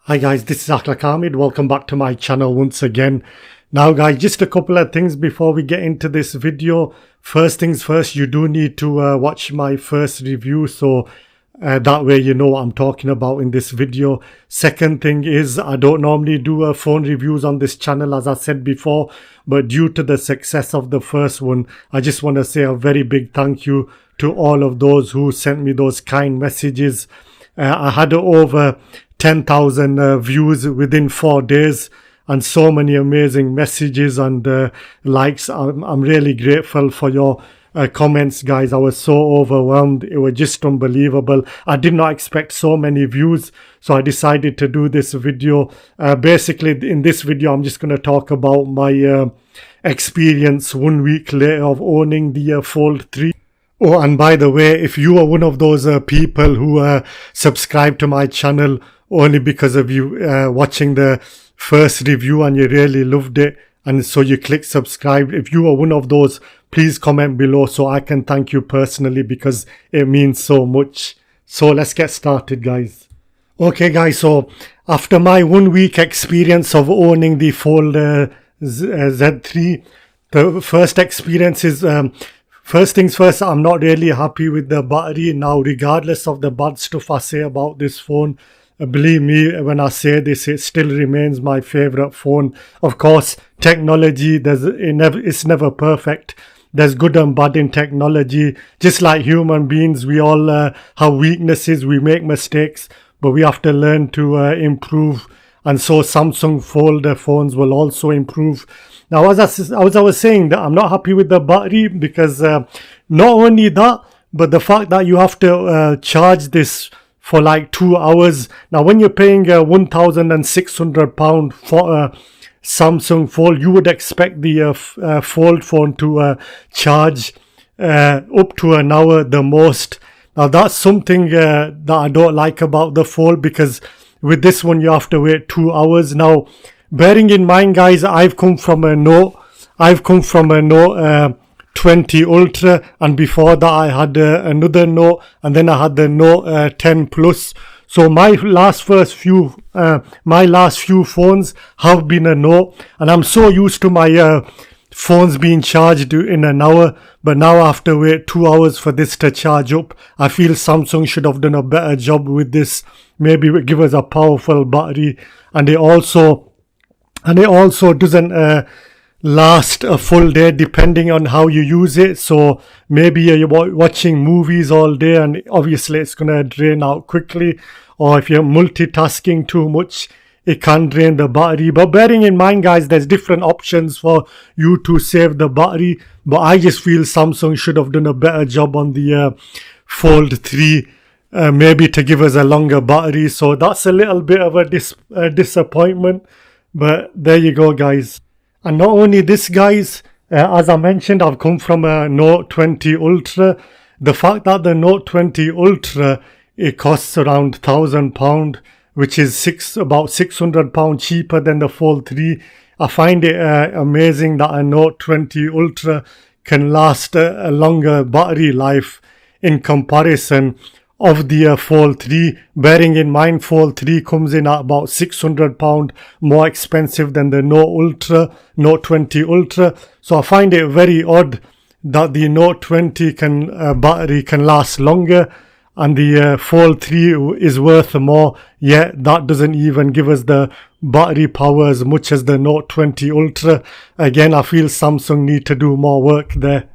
Hi guys, this is Akhlaq Ahmed. Welcome back to my channel once again. Now guys, just a couple of things before we get into this video. First things first, you do need to watch my first review, so that way you know what I'm talking about in this video. Second thing is, I don't normally do phone reviews on this channel, as I said before, but due to the success of the first one, I just want to say a very big thank you to all of those who sent me those kind messages. I had over 10,000 views within 4 days and so many amazing messages and likes. I'm really grateful for your comments, guys. I was so overwhelmed. It was just unbelievable. I did not expect so many views, so I decided to do this video. Basically, in this video, I'm just going to talk about my experience 1 week later of owning the Fold 3. Oh, and by the way, if you are one of those people who subscribe to my channel only because of you watching the first review and you really loved it, and so you click subscribe, if you are one of those, please comment below so I can thank you personally, because it means so much. So let's get started, guys. Okay guys, so after my 1 week experience of owning the Fold Z3, the first experience is first things first, I'm not really happy with the battery. Now, regardless of the bad stuff I say about this phone, believe me when I say this, it still remains my favorite phone. Of course, technology, it's never perfect. There's good and bad in technology. Just like human beings, we all have weaknesses, we make mistakes, but we have to learn to improve. And so Samsung Fold phones will also improve. Now, as I was saying, that I'm not happy with the battery, because not only that, but the fact that you have to charge this for like 2 hours. Now, when you're paying £1,600 for a Samsung Fold, you would expect the Fold phone to charge up to an hour the most. Now, that's something that I don't like about the Fold, because with this one you have to wait 2 hours. Now, bearing in mind, guys, I've come from a Note 20 Ultra, and before that I had another Note, and then I had the Note 10 Plus. So my last few phones have been a Note, and I'm so used to my phones being charged in an hour, but now I have to wait 2 hours for this to charge up. I feel Samsung should have done a better job with this. Maybe give us a powerful battery, and it also doesn't last a full day depending on how you use it. So maybe you're watching movies all day and obviously it's going to drain out quickly, or if you're multitasking too much, it can drain the battery. But bearing in mind, guys, there's different options for you to save the battery, but I just feel Samsung should have done a better job on the Fold 3, maybe to give us a longer battery. So that's a little bit of a disappointment, but there you go, guys. And not only this, guys, as I mentioned, I've come from a Note 20 Ultra. The fact that the Note 20 Ultra, it costs around £1,000, which is about £600 cheaper than the Fold 3. I find it amazing that a Note 20 Ultra can last a longer battery life in comparison of the Fold 3, bearing in mind Fold 3 comes in at about £600 more expensive than the Note 20 Ultra. So I find it very odd that the Note 20 battery can last longer, and the Fold 3 is worth more, yet that doesn't even give us the battery power as much as the Note 20 Ultra. Again, I feel Samsung need to do more work there.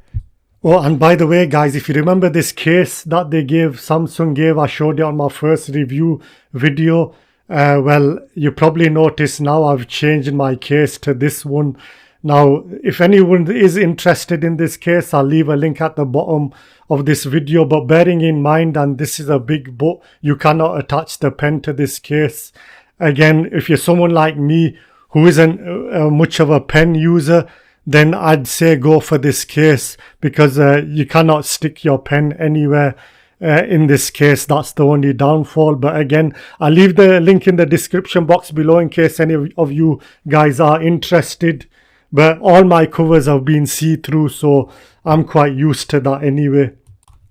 Oh, and by the way, guys, if you remember this case that Samsung gave, I showed it on my first review video. Well, you probably noticed now I've changed my case to this one. Now, if anyone is interested in this case, I'll leave a link at the bottom of this video. But bearing in mind, and this is a big but, you cannot attach the pen to this case. Again, if you're someone like me who isn't much of a pen user, then I'd say go for this case, because you cannot stick your pen anywhere in this case. That's the only downfall. But again, I'll leave the link in the description box below in case any of you guys are interested. But all my covers have been see-through, so I'm quite used to that anyway.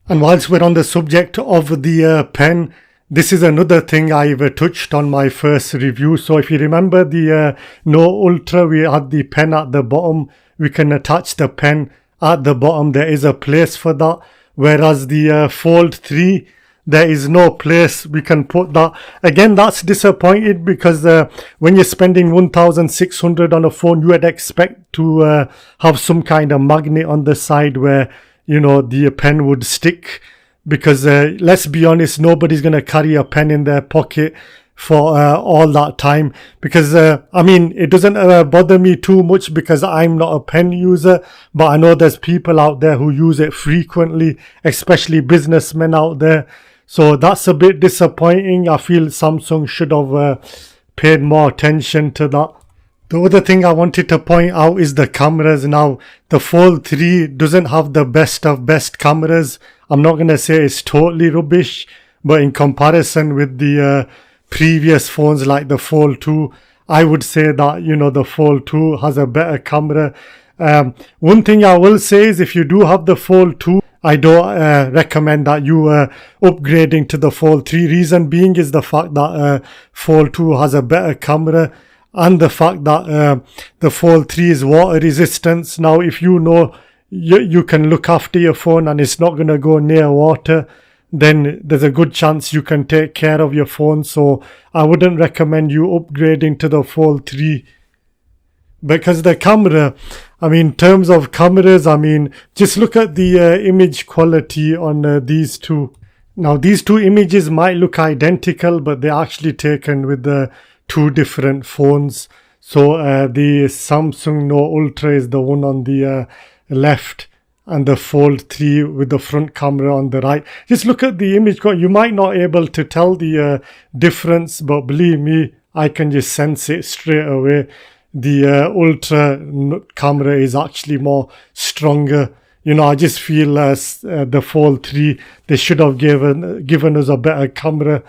And whilst we're on the subject of the pen, this is another thing I've touched on my first review. So if you remember the Note Ultra, we had the pen at the bottom. We can attach the pen at the bottom. There is a place for that. Whereas the Fold 3, there is no place we can put that. Again, that's disappointing because when you're spending 1,600 on a phone, you would expect to have some kind of magnet on the side where, you know, the pen would stick. Because let's be honest, nobody's going to carry a pen in their pocket for all that time. Because, I mean, it doesn't bother me too much because I'm not a pen user. But I know there's people out there who use it frequently, especially businessmen out there. So that's a bit disappointing. I feel Samsung should have paid more attention to that. The other thing I wanted to point out is the cameras. Now, the Fold 3 doesn't have the best of best cameras. I'm not going to say it's totally rubbish, but in comparison with the previous phones like the Fold 2, I would say that, you know, the Fold 2 has a better camera. One thing I will say is if you do have the Fold 2, I don't recommend that you upgrading to the Fold 3. Reason being is the fact that Fold 2 has a better camera. And the fact that the Fold 3 is water resistant. Now, if you know you can look after your phone and it's not going to go near water, then there's a good chance you can take care of your phone. So I wouldn't recommend you upgrading to the Fold 3. Because the camera, I mean, in terms of cameras, I mean, just look at the image quality on these two. Now, these two images might look identical, but they're actually taken with the two different phones. So the Samsung Note Ultra is the one on the left and the Fold 3 with the front camera on the right. Just look at the image. You might not be able to tell the difference, but believe me, I can just sense it straight away. The Ultra camera is actually more stronger. You know, I just feel the Fold 3, they should have given us a better camera.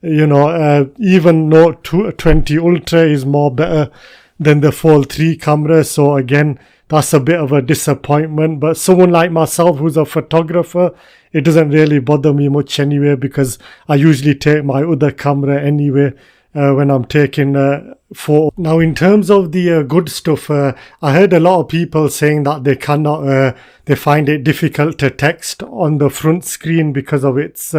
You know, even Note 20 Ultra is more better than the Fold 3 camera. So again, that's a bit of a disappointment. But someone like myself who's a photographer, it doesn't really bother me much anyway because I usually take my other camera anyway when I'm taking photos. Now, in terms of the good stuff, I heard a lot of people saying that they cannot, they find it difficult to text on the front screen because of its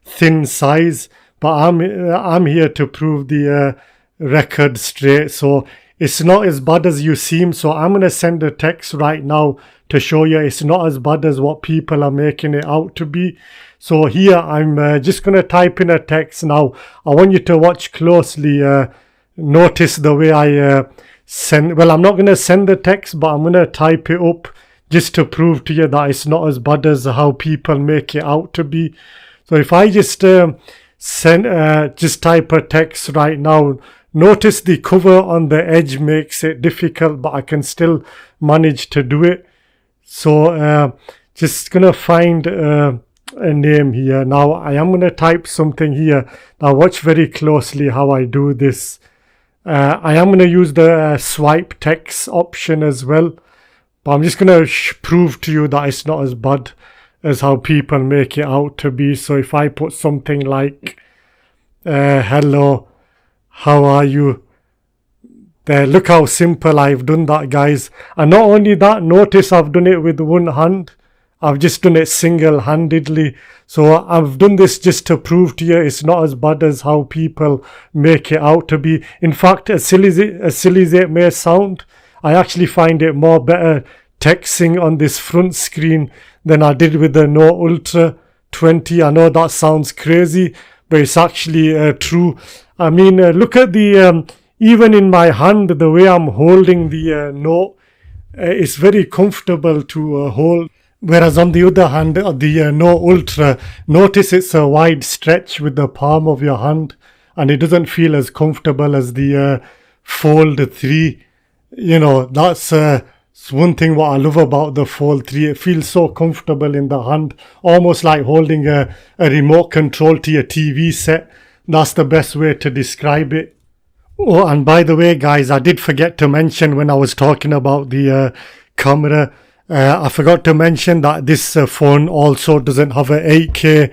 thin size. But I'm here to prove the record straight. So it's not as bad as you seem. So I'm going to send a text right now to show you it's not as bad as what people are making it out to be. So here I'm just going to type in a text now. I want you to watch closely. Notice the way I send. Well, I'm not going to send the text, but I'm going to type it up just to prove to you that it's not as bad as how people make it out to be. So if I just just type a text right now. Notice the cover on the edge makes it difficult, but I can still manage to do it. So just gonna find a name here. Now I am gonna type something here. Now watch very closely how I do this. I am gonna use the swipe text option as well, but I'm just gonna prove to you that it's not as bad as how people make it out to be. So if I put something like hello, how are you? There, look how simple I've done that, guys. And not only that, notice I've done it with one hand. I've just done it single-handedly. So I've done this just to prove to you it's not as bad as how people make it out to be. In fact, as silly as it may sound, I actually find it more better texting on this front screen than I did with the Note Ultra 20. I know that sounds crazy, but it's actually true. I mean, look at the, even in my hand, the way I'm holding the Note, it's very comfortable to hold. Whereas on the other hand, the Note Ultra, notice it's a wide stretch with the palm of your hand, and it doesn't feel as comfortable as the Fold 3. You know, that's one thing what I love about the Fold 3. It feels so comfortable in the hand, almost like holding a remote control to your TV set. That's the best way to describe it. Oh, and by the way, guys, I did forget to mention when I was talking about the camera, I forgot to mention that this phone also doesn't have a 8K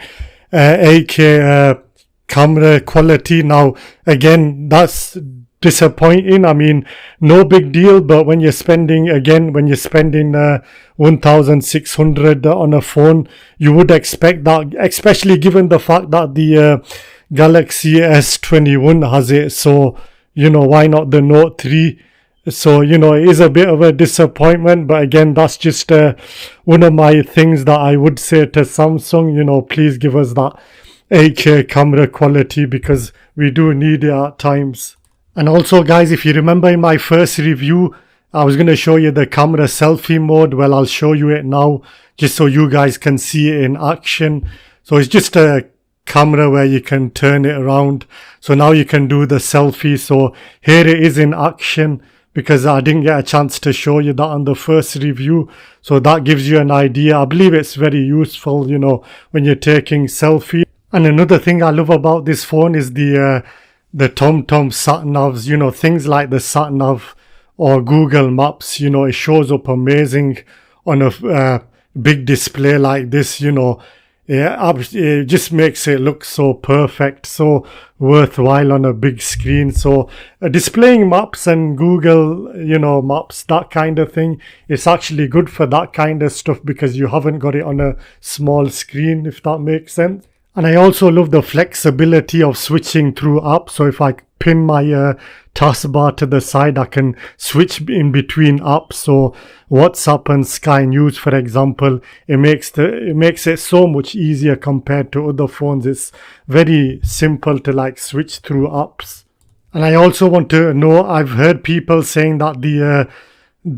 camera quality. Now again, that's disappointing. I mean, no big deal, but when you're spending 1,600 on a phone, you would expect that, especially given the fact that the Galaxy S21 has it. So why not the Note 3? So it is a bit of a disappointment, but again, that's just one of my things that I would say to Samsung. Please give us that 8K camera quality, because we do need it at times. And also guys, if you remember in my first review, I was going to show you the camera selfie mode. Well, I'll show you it now just so you guys can see it in action. So it's just a camera where you can turn it around. So now you can do the selfie. So here it is in action, because I didn't get a chance to show you that on the first review. So that gives you an idea. I believe it's very useful, when you're taking selfie. And another thing I love about this phone is the TomTom sat-navs, things like the sat-nav or Google Maps, it shows up amazing on a big display like this. It just makes it look so perfect, so worthwhile on a big screen. So displaying maps and Google, Maps, that kind of thing, it's actually good for that kind of stuff, because you haven't got it on a small screen, if that makes sense. And I also love the flexibility of switching through apps. So if I pin my taskbar to the side, I can switch in between apps. So WhatsApp and Sky News, for example, it makes it so much easier compared to other phones. It's very simple to switch through apps. And I also want to know, I've heard people saying that the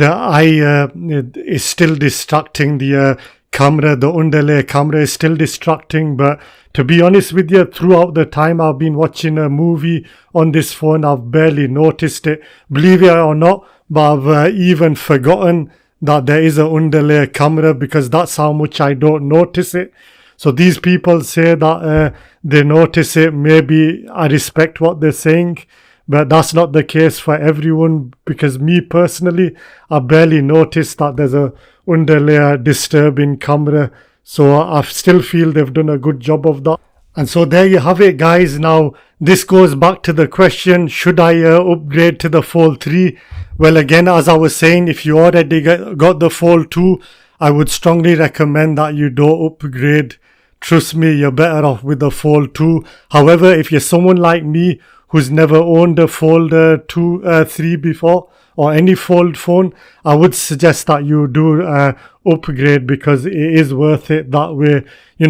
eye is still distracting. The camera, the underlay camera is still distracting, but to be honest with you, throughout the time I've been watching a movie on this phone, I've barely noticed it, believe it or not. But I've even forgotten that there is an underlay camera, because that's how much I don't notice it. So these people say that they notice it. Maybe I respect what they're saying, but that's not the case for everyone, because me personally, I barely noticed that there's a underlay disturbing camera. So I still feel they've done a good job of that. And so there you have it, guys. Now this goes back to the question, should I upgrade to the Fold 3? Well, again, as I was saying, if you already got the Fold 2, I would strongly recommend that you don't upgrade. Trust me, you're better off with the Fold 2. However, if you're someone like me who's never owned a Fold 3 before, or any Fold phone, I would suggest that you do upgrade, because it is worth it that way.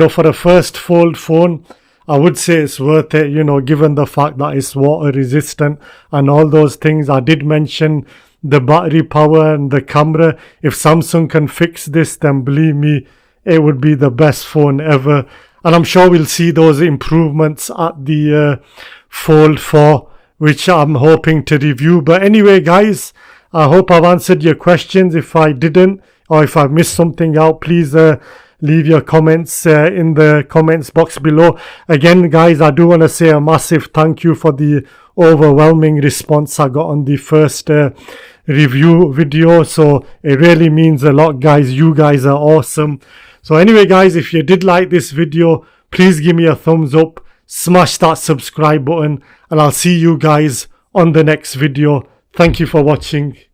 For a first Fold phone, I would say it's worth it, given the fact that it's water resistant and all those things. I did mention the battery power and the camera. If Samsung can fix this, then believe me, it would be the best phone ever. And I'm sure we'll see those improvements at the Fold 4, which I'm hoping to review. But anyway, guys, I hope I've answered your questions. If I didn't, or if I missed something out, please leave your comments in the comments box below. Again, guys, I do want to say a massive thank you for the overwhelming response I got on the first review video. So it really means a lot, guys. You guys are awesome. So anyway, guys, if you did like this video, please give me a thumbs up, smash that subscribe button, and I'll see you guys on the next video. Thank you for watching.